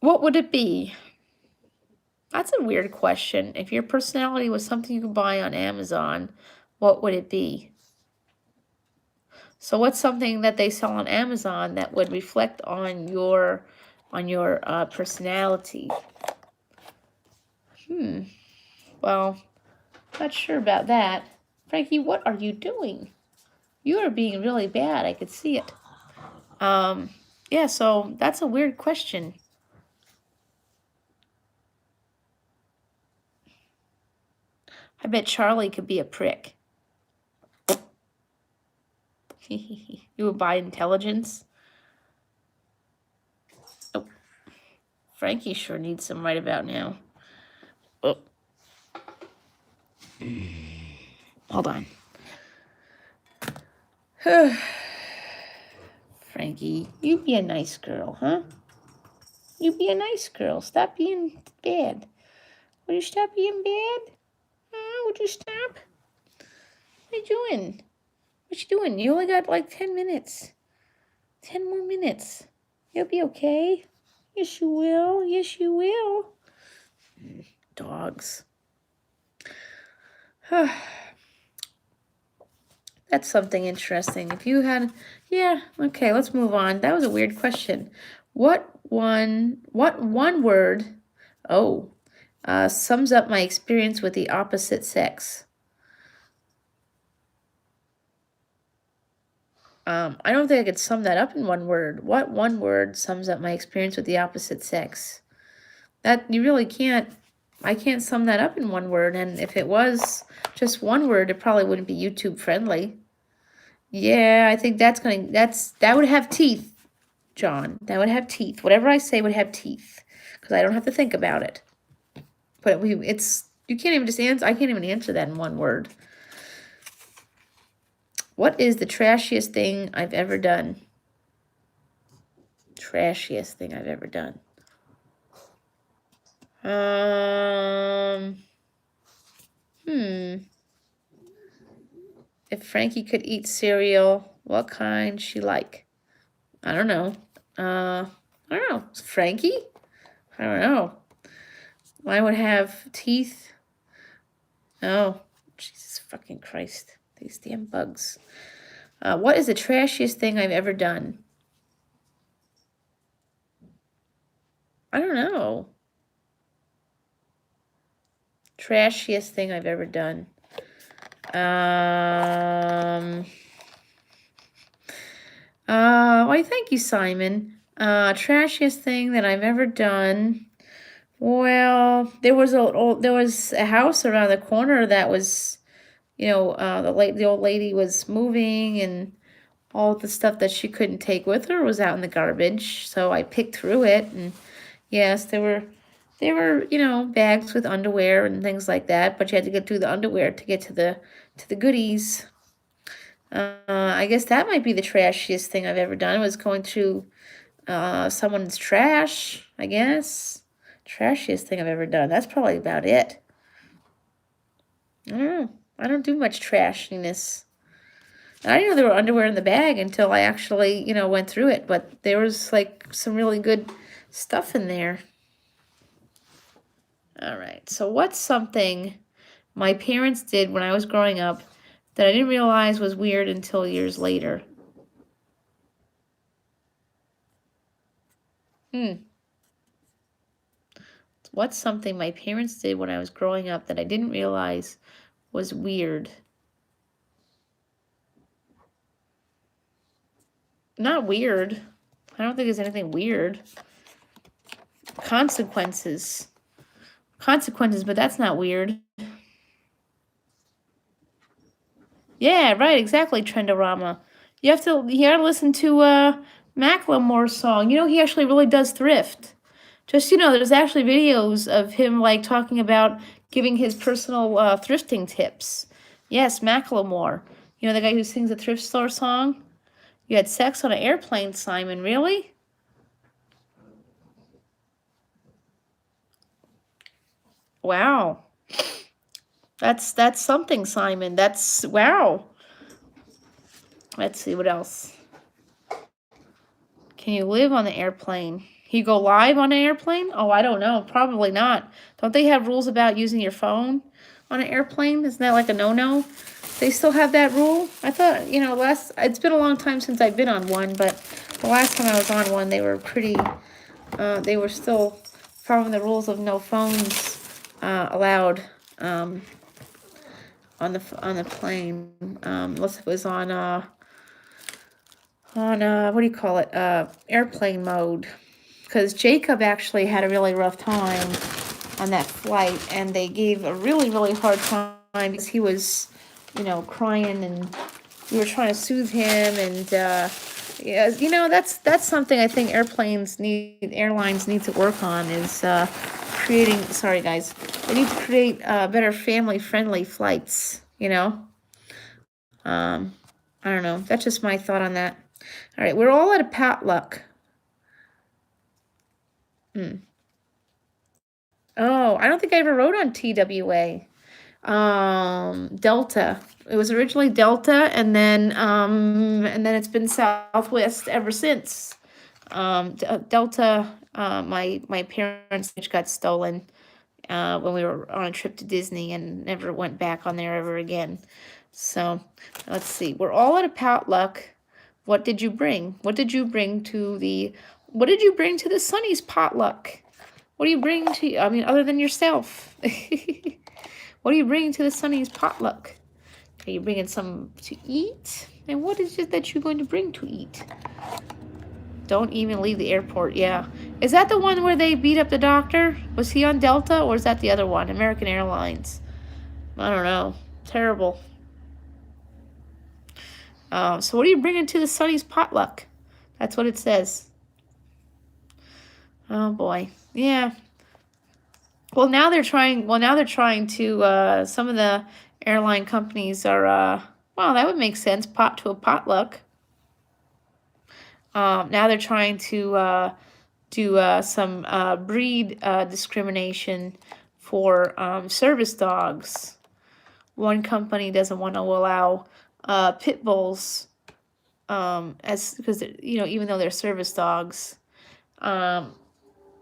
What would it be? That's a weird question. If your personality was something you could buy on Amazon, what would it be? So what's something that they sell on Amazon that would reflect on your personality? Well, not sure about that. Frankie, what are you doing? You are being really bad. I could see it. Yeah, so that's a weird question. I bet Charlie could be a prick. You would buy intelligence? Oh, Frankie sure needs some right about now. Oh. Hold on. Frankie, you be a nice girl, huh? You be a nice girl. Stop being bad. Would you stop being bad? Would you stop? What you doing? What you doing? You only got like 10 minutes. 10 more minutes. You'll be okay. Yes, you will. Yes, you will. Dogs. That's something interesting. If you had, yeah, okay, let's move on. That was a weird question. What one word, sums up my experience with the opposite sex? I don't think I could sum that up in one word. What one word sums up my experience with the opposite sex? That you really can't. I can't sum that up in one word. And if it was just one word, it probably wouldn't be YouTube friendly. Yeah, I think that would have teeth, John. That would have teeth. Whatever I say would have teeth, because I don't have to think about it. But you can't even just answer. I can't even answer that in one word. What is the trashiest thing I've ever done? Trashiest thing I've ever done. If Frankie could eat cereal, what kind she like? I don't know. I don't know. Frankie? I don't know. I would have teeth. Oh, Jesus fucking Christ. These damn bugs. What is the trashiest thing I've ever done? I don't know. Trashiest thing I've ever done. Why, thank you, Simon. Trashiest thing that I've ever done. Well, there was a house around the corner that was, the old lady was moving, and all the stuff that she couldn't take with her was out in the garbage. So I picked through it, and yes, there were bags with underwear and things like that, but you had to get through the underwear to get to the goodies. I guess that might be the trashiest thing I've ever done, was going through someone's trash, I guess. Trashiest thing I've ever done. That's probably about it. I don't know. I don't do much trashiness. I didn't know there were underwear in the bag until I actually, went through it. But there was like some really good stuff in there. All right. So what's something my parents did when I was growing up that I didn't realize was weird until years later? What's something my parents did when I was growing up that I didn't realize was weird? Not weird. I don't think there's anything weird. Consequences, but that's not weird. Yeah, right, exactly, Trendorama. You gotta listen to Macklemore's song. He actually really does thrift. Just, there's actually videos of him like talking about giving his personal thrifting tips. Yes, Macklemore. The guy who sings the thrift store song? You had sex on an airplane, Simon, really? Wow. That's something, Simon. That's wow. Let's see what else. Can you live on the airplane? Can you go live on an airplane? Oh, I don't know. Probably not. Don't they have rules about using your phone on an airplane? Isn't that like a no-no? They still have that rule? I thought, it's been a long time since I've been on one, but the last time I was on one, they were they were still following the rules of no phones allowed on the plane. Unless it was on what do you call it? Airplane mode. Because Jacob actually had a really rough time on that flight, and they gave a really, really hard time because he was, crying, and we were trying to soothe him, and yeah, that's something I think airlines need to work on is creating. Sorry, guys, they need to create better family-friendly flights. I don't know. That's just my thought on that. All right, we're all at a potluck. Oh, I don't think I ever wrote on TWA. Delta. It was originally Delta, and then it's been Southwest ever since. Delta. My parents' got stolen when we were on a trip to Disney and never went back on there ever again. So let's see. We're all at a potluck. What did you bring? What did you bring to the Sonny's potluck? What do you bring to, other than yourself? What are you bringing to the Sonny's potluck? Are you bringing some to eat? And what is it that you're going to bring to eat? Don't even leave the airport. Yeah. Is that the one where they beat up the doctor? Was he on Delta, or is that the other one? American Airlines. I don't know. Terrible. So what are you bringing to the Sonny's potluck? That's what it says. Oh boy. Yeah. Well, now they're trying to, some of the airline companies are, well, that would make sense, to a potluck. Now they're trying to do some breed discrimination for service dogs. One company doesn't want to allow pit bulls because even though they're service dogs.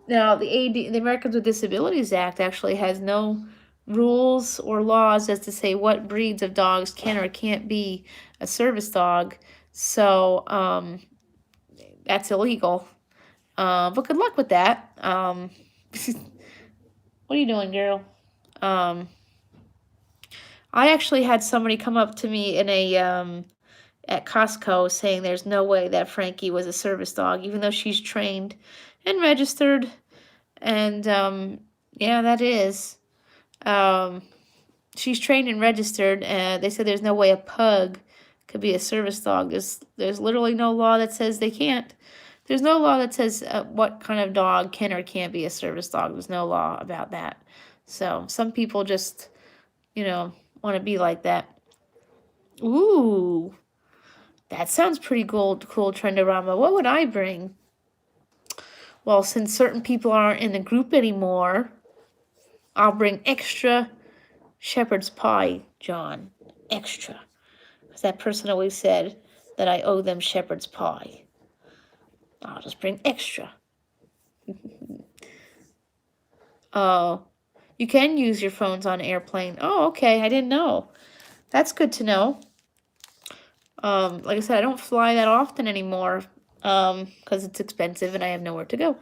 Now, the Americans with Disabilities Act actually has no rules or laws as to say what breeds of dogs can or can't be a service dog. So that's illegal. But good luck with that. What are you doing, girl? I actually had somebody come up to me in at Costco saying there's no way that Frankie was a service dog, even though she's trained and registered. And yeah, that is. She's trained and registered, and they said there's no way a pug could be a service dog. There's literally no law that says they can't. There's no law that says what kind of dog can or can't be a service dog. There's no law about that. So some people just, want to be like that. Ooh, that sounds pretty cool, Trendorama. What would I bring? Well, since certain people aren't in the group anymore, I'll bring extra shepherd's pie, John. Extra. Because that person always said that I owe them shepherd's pie. I'll just bring extra. Oh, you can use your phones on airplane. Oh, okay. I didn't know. That's good to know. Like I said, I don't fly that often anymore because it's expensive and I have nowhere to go.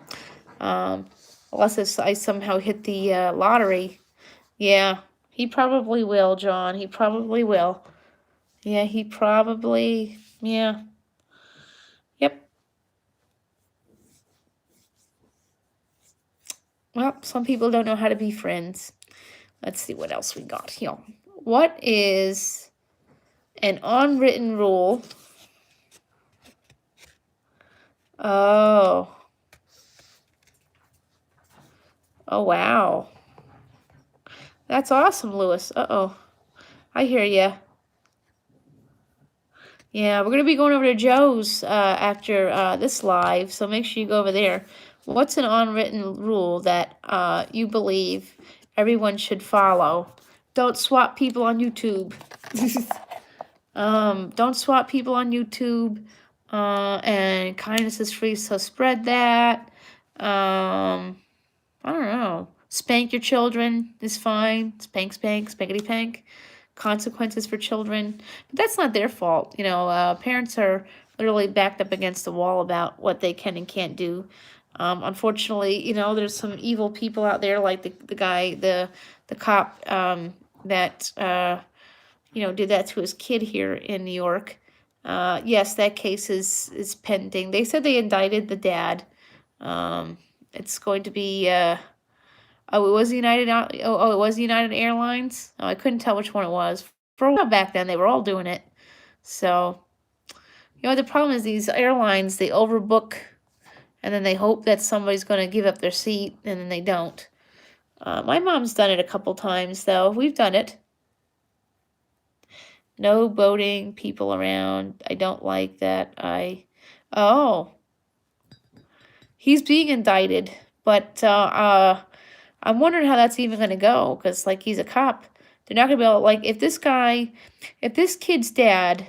Unless I somehow hit the lottery. Yeah, he probably will, John. He probably will. Yeah, yeah. Yep. Well, some people don't know how to be friends. Let's see what else we got here. What is an unwritten rule? Oh. Oh, wow. That's awesome, Lewis. Uh-oh. I hear ya. Yeah, we're going to be going over to Joe's after this live, so make sure you go over there. What's an unwritten rule that you believe everyone should follow? Don't swap people on YouTube. Don't swap people on YouTube. And kindness is free, so spread that. I don't know. Spank your children is fine. Spank, spank, spankety pank. Consequences for children. But that's not their fault. Parents are literally backed up against the wall about what they can and can't do. Unfortunately, there's some evil people out there like the guy, the cop that did that to his kid here in New York. Yes, that case is pending. They said they indicted the dad. It's going to be oh, it was United. It was United Airlines. Oh, I couldn't tell which one it was. For a while back then, they were all doing it. So, the problem is these airlines, they overbook, and then they hope that somebody's going to give up their seat, and then they don't. My mom's done it a couple times, though. We've done it. No boating, people around. I don't like that. Oh, he's being indicted, but I'm wondering how that's even going to go, because, like, he's a cop. They're not going to be able, like, if this kid's dad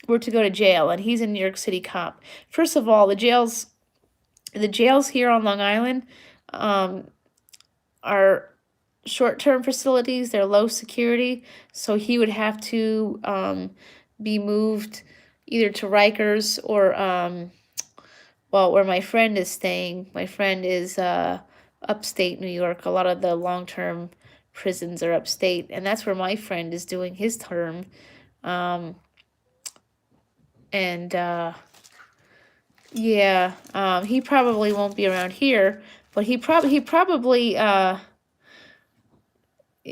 were to go to jail and he's a New York City cop, first of all, the jails here on Long Island are short-term facilities. They're low security, so he would have to be moved either to Rikers or, where my friend is staying. My friend is upstate New York. A lot of the long-term prisons are upstate, and that's where my friend is doing his term. He probably won't be around here, but he probably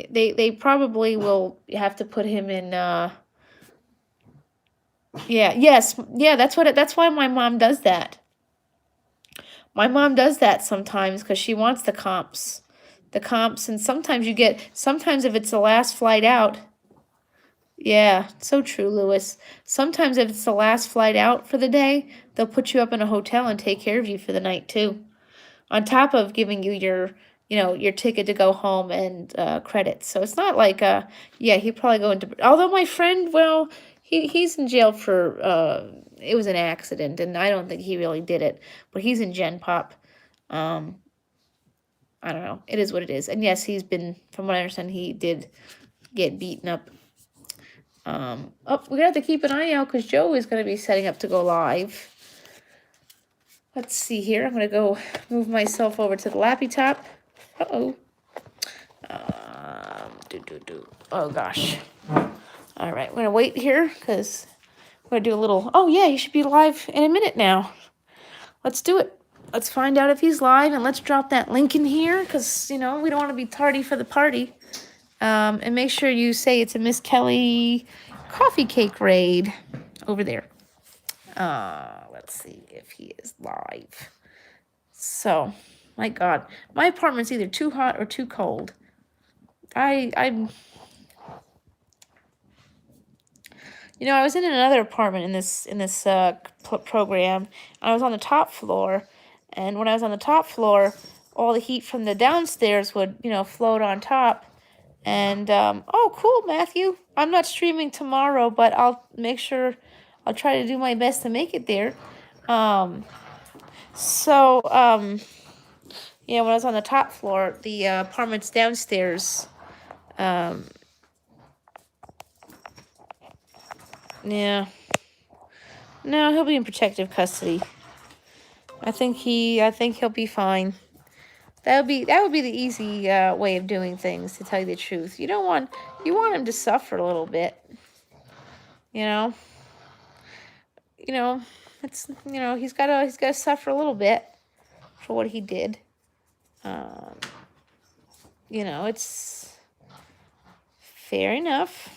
they probably will have to put him in that's why my mom does that. My mom does that sometimes because she wants the comps. And sometimes if it's the last flight out. Yeah, so true, Lewis. Sometimes if it's the last flight out for the day, they'll put you up in a hotel and take care of you for the night too. On top of giving you your ticket to go home and credits. So it's not like he'd probably go into, although my friend, well, he's in jail for it was an accident, and I don't think he really did it, but he's in Gen Pop. I don't know. It is what it is. And yes, he's been, from what I understand, he did get beaten up. We're gonna have to keep an eye out because Joe is gonna be setting up to go live. Let's see here. I'm gonna go move myself over to the lappy top. Oh gosh. All right, we're gonna wait here because we're gonna do a little. Oh yeah, he should be live in a minute now. Let's do it. Let's find out if he's live, and let's drop that link in here because we don't want to be tardy for the party. And make sure you say it's a Miss Kelly coffee cake raid over there. Let's see if he is live. So, my God, my apartment's either too hot or too cold. I was in another apartment in this program. I was on the top floor, and when I was on the top floor, all the heat from the downstairs would float on top. And oh, cool, Matthew. I'm not streaming tomorrow, but I'll try to do my best to make it there. When I was on the top floor, the apartments downstairs. Yeah. No, he'll be in protective custody. I think he'll be fine. That would be the easy way of doing things, to tell you the truth. You want him to suffer a little bit. It's he's gotta suffer a little bit for what he did. It's fair enough.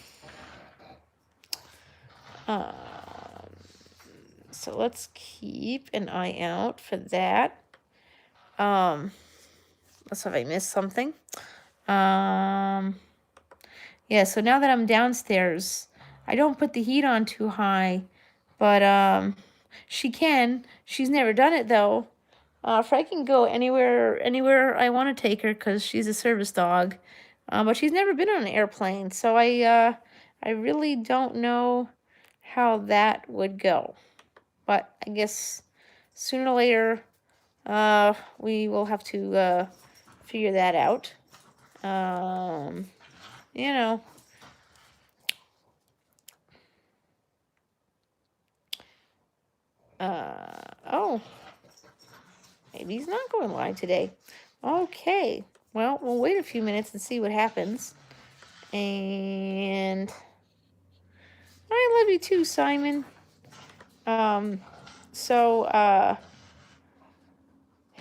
So let's keep an eye out for that. Let's see if I missed something. So now that I'm downstairs, I don't put the heat on too high, but she can. She's never done it though. Frank can go anywhere I want to take her because she's a service dog. But she's never been on an airplane, so I really don't know how that would go. But I guess sooner or later, We will have to figure that out. You know. Oh, maybe he's not going live today. Okay. Well, we'll wait a few minutes and see what happens. And I love you too, Simon.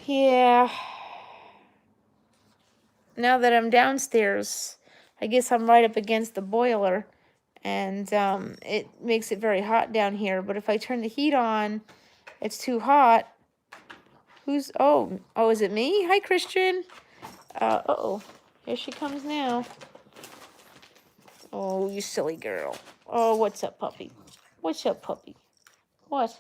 Yeah. Now that I'm downstairs, I guess I'm right up against the boiler, and it makes it very hot down here. But if I turn the heat on, it's too hot. Oh, is it me? Hi, Christian. Uh-oh. Here she comes now. Oh, you silly girl. Oh, what's up, puppy? What's up, puppy? What?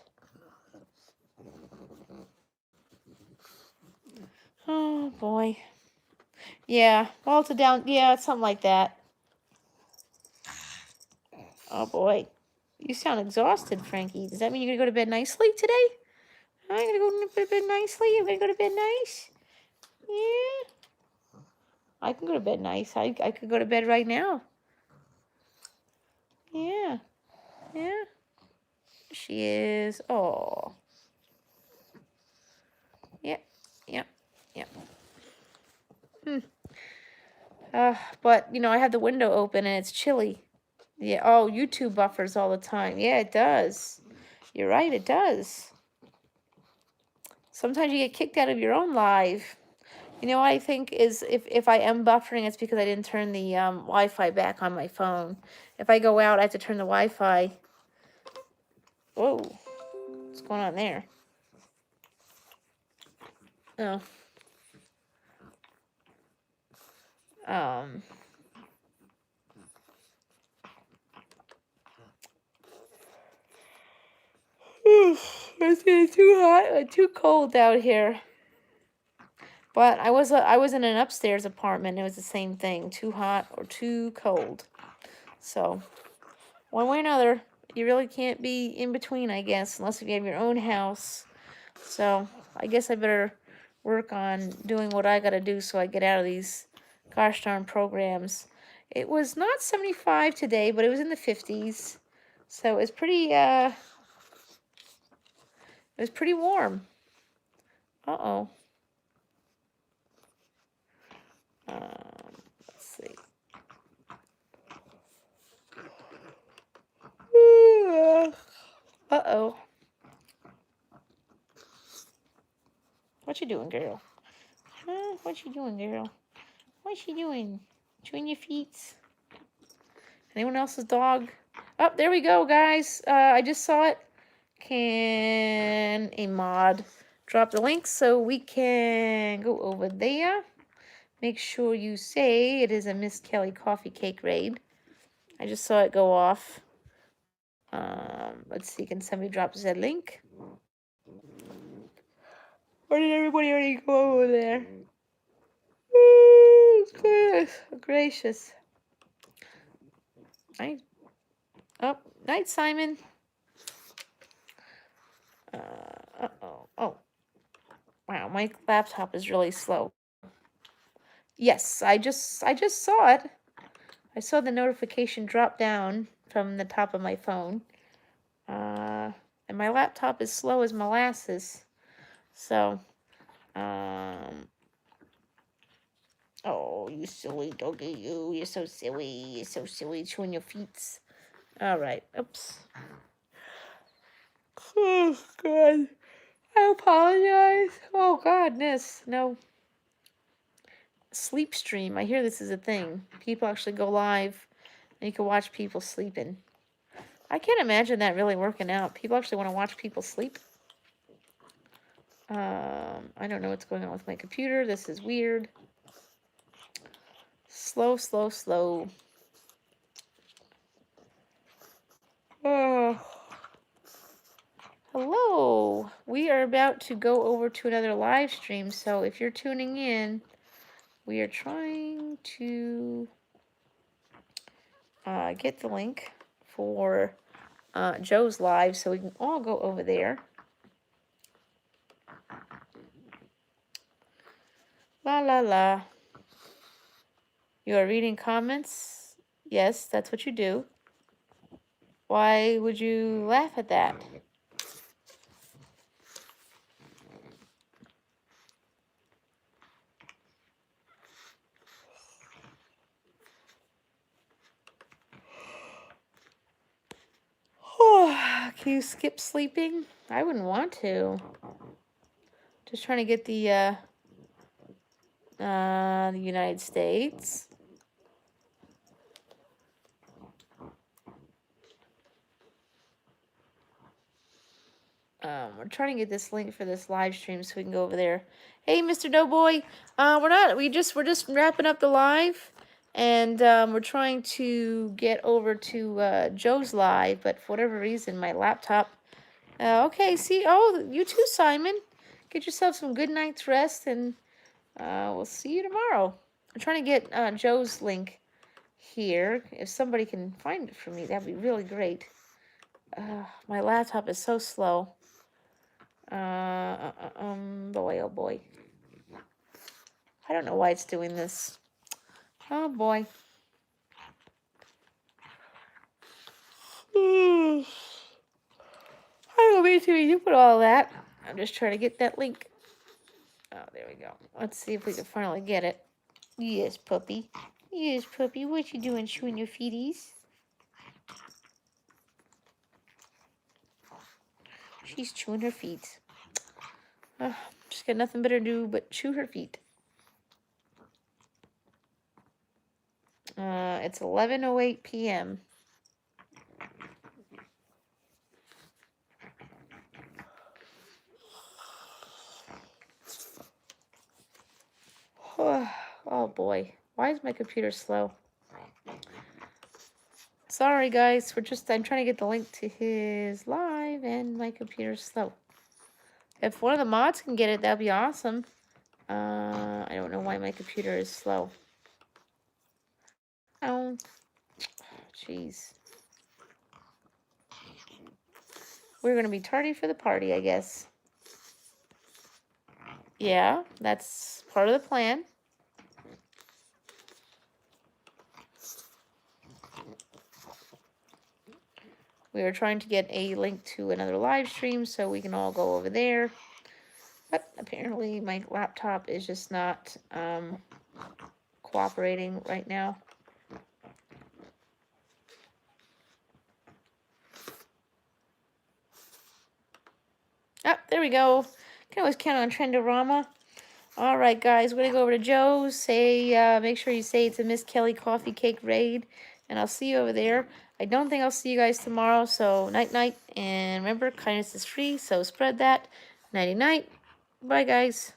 Oh, boy. Yeah, well, it's something like that. Oh, boy. You sound exhausted, Frankie. Does that mean you're going to go to bed nicely today? I'm going to go to bed nicely. You're going to go to bed nice? Yeah. I can go to bed nice. I could go to bed right now. Yeah. Yeah. She is. Oh. Yep. Yep. Yep. But, I have the window open and it's chilly. Yeah. Oh, YouTube buffers all the time. Yeah, it does. You're right. It does. Sometimes you get kicked out of your own live. What I think is if I am buffering, it's because I didn't turn the Wi-Fi back on my phone. If I go out, I have to turn the Wi-Fi. Whoa. What's going on there? Oh. It's getting too hot or too cold out here. But I was in an upstairs apartment. It was the same thing, too hot or too cold. So, one way or another, you really can't be in between, I guess, unless you have your own house. So, I guess I better work on doing what I gotta do so I get out of these gosh darn programs. It was not 75 today, but it was in the 50s. So, it was pretty warm. Uh-oh. Let's see. Uh-oh. What you doing, girl? What you doing, girl? What you doing? Chewing your feet? Anyone else's dog? Oh, there we go, guys. I just saw it. Can a mod drop the link so we can go over there? Make sure you say it is a Miss Kelly coffee cake raid. I just saw it go off. Let's see. Can somebody drop that link? Or did everybody already go over there? Oh, goodness gracious. Night, Simon. Uh-oh. Oh. Wow, my laptop is really slow. Yes, I just saw it. I saw the notification drop down from the top of my phone. And my laptop is slow as molasses. So, oh, you silly doggy, you. You're so silly. You're so silly, chewing your feet. All right. Oops. Oh, God. I apologize. Oh, goodness. No. Sleep stream. I hear this is a thing. People actually go live and you can watch people sleeping. I can't imagine that really working out. People actually want to watch people sleep. I don't know what's going on with my computer. This is weird. Slow, slow, slow. Oh. Hello. We are about to go over to another live stream. So if you're tuning in, we are trying to get the link for Joe's live so we can all go over there. La la la. You are reading comments? Yes, that's what you do. Why would you laugh at that? Can you skip sleeping? I wouldn't want to. Just trying to get the United States. We're trying to get this link for this live stream so we can go over there. Hey, Mr. Doughboy. We're just wrapping up the live, and we're trying to get over to Joe's live, but for whatever reason, my laptop. Okay, see, oh, you too, Simon. Get yourself some good night's rest, and we'll see you tomorrow. I'm trying to get Joe's link here. If somebody can find it for me, that'd be really great. My laptop is so slow. Boy, oh boy. I don't know why it's doing this. Oh boy. I don't mean to you put all that. I'm just trying to get that link. Oh, there we go. Let's see if we can finally get it. Yes, puppy. Yes, puppy. What you doing, chewing your feeties? She's chewing her feet. Just got nothing better to do but chew her feet. It's 11:08 p.m. Oh boy. Why is my computer slow? Sorry guys, I'm trying to get the link to his live and my computer's slow. If one of the mods can get it, that'd be awesome. I don't know why my computer is slow. Oh, jeez. We're gonna be tardy for the party, I guess. Yeah, that's part of the plan. We are trying to get a link to another live stream so we can all go over there. But apparently my laptop is just not cooperating right now. Oh, there we go. Can always count on Trendorama. All right, guys, we're going to go over to Joe's. Make sure you say it's a Miss Kelly Coffee Cake Raid, and I'll see you over there. I don't think I'll see you guys tomorrow, so night-night. And remember, kindness is free, so spread that. Nighty-night. Bye, guys.